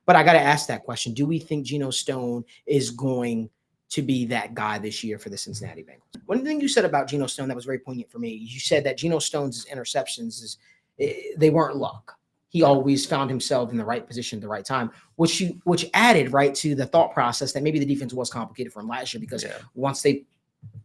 But I got to ask that question. Do we think Geno Stone is going to be that guy this year for the Cincinnati Bengals? One thing you said about Geno Stone that was very poignant for me, you said that Geno Stone's interceptions, they weren't luck. He always found himself in the right position at the right time, which added right to the thought process that maybe the defense was complicated for him last year, because once they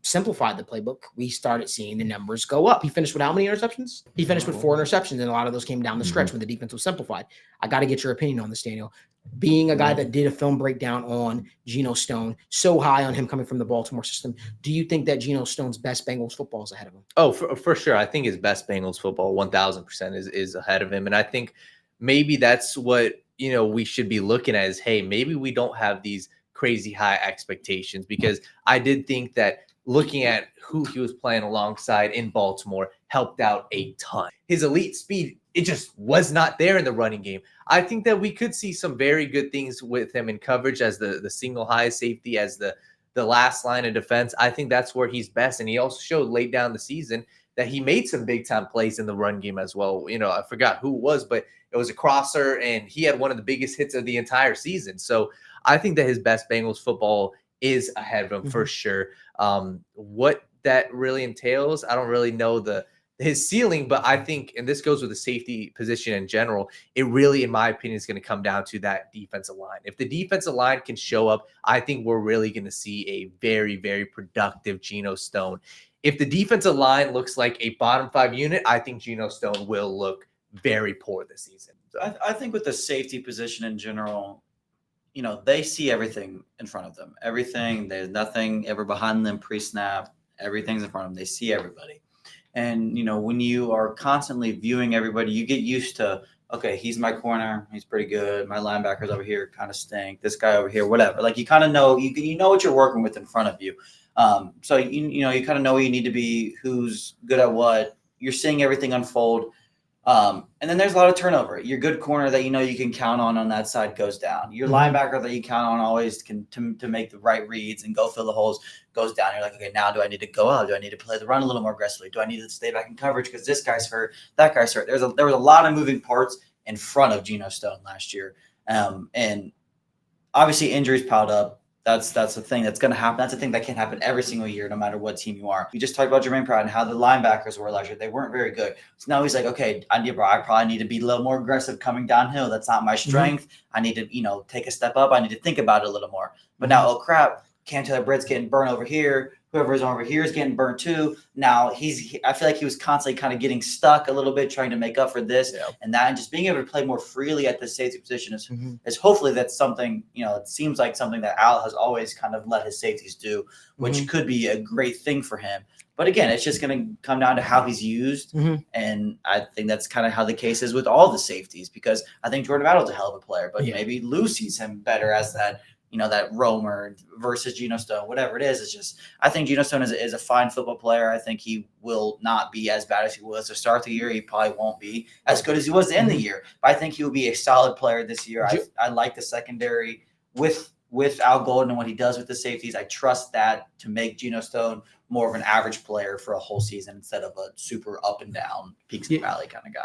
simplified the playbook, we started seeing the numbers go up. He finished with how many interceptions? He finished with 4 interceptions, and a lot of those came down the stretch when the defense was simplified. I got to get your opinion on this, Daniel. Being a guy that did a film breakdown on Geno Stone, so high on him coming from the Baltimore system, do you think that Geno Stone's best Bengals football is ahead of him? Oh, for sure. I think his best Bengals football 1000% is ahead of him. And I think maybe that's what, we should be looking at is, hey, maybe we don't have these crazy high expectations, because I did think that looking at who he was playing alongside in Baltimore helped out a ton. His elite speed, it just was not there in the running game. I think that we could see some very good things with him in coverage as the single high safety, as the last line of defense. I think that's where he's best. And he also showed late down the season that he made some big time plays in the run game as well. I forgot who it was, but it was a crosser, and he had one of the biggest hits of the entire season. So I think that his best Bengals football is ahead of him for sure. What that really entails, I don't really know his ceiling, but I think, and this goes with the safety position in general, it really, in my opinion, is going to come down to that defensive line. If the defensive line can show up, I think we're really going to see a very, very productive Geno Stone. If the defensive line looks like a bottom 5 unit, I think Geno Stone will look very poor this season. So I think with the safety position in general, they see everything in front of them. Everything, there's nothing ever behind them pre-snap. Everything's in front of them. They see everybody. And, when you are constantly viewing everybody, you get used to, okay, he's my corner. He's pretty good. My linebackers over here kind of stink. This guy over here, whatever. Like, you kind of know, you know what you're working with in front of you. So, you kind of know where you need to be, who's good at what. You're seeing everything unfold. And then there's a lot of turnover. Your good corner that you can count on that side goes down. Your linebacker that you count on always to make the right reads and go fill the holes goes down. You're like, okay, now do I need to go out? Do I need to play the run a little more aggressively? Do I need to stay back in coverage because this guy's hurt, that guy's hurt? There was a lot of moving parts in front of Geno Stone last year. And obviously injuries piled up. That's the thing that's going to happen. That's a thing that can happen every single year, no matter what team you are. We just talked about Jermaine Pratt and how the linebackers were last year. They weren't very good. So now he's like, okay, I probably need to be a little more aggressive coming downhill. That's not my strength. I need to, take a step up. I need to think about it a little more. But now, oh crap, Cam Taylor-Britt's getting burned over here. Whoever's over here is getting burnt too. Now I feel like he was constantly kind of getting stuck a little bit, trying to make up for this and that, and just being able to play more freely at the safety position is hopefully that's something, it seems like something that Al has always kind of let his safeties do, which could be a great thing for him. But again, it's just going to come down to how he's used. And I think that's kind of how the case is with all the safeties, because I think Jordan Battle's a hell of a player, but maybe Lou sees him better as that, that roamer versus Geno Stone, whatever it is. It's just, I think Geno Stone is a fine football player. I think he will not be as bad as he was to start the year. He probably won't be as good as he was to end the year, but I think he will be a solid player this year. I like the secondary with Al Golden and what he does with the safeties. I trust that to make Geno Stone more of an average player for a whole season instead of a super up and down, peaks and valley kind of guy.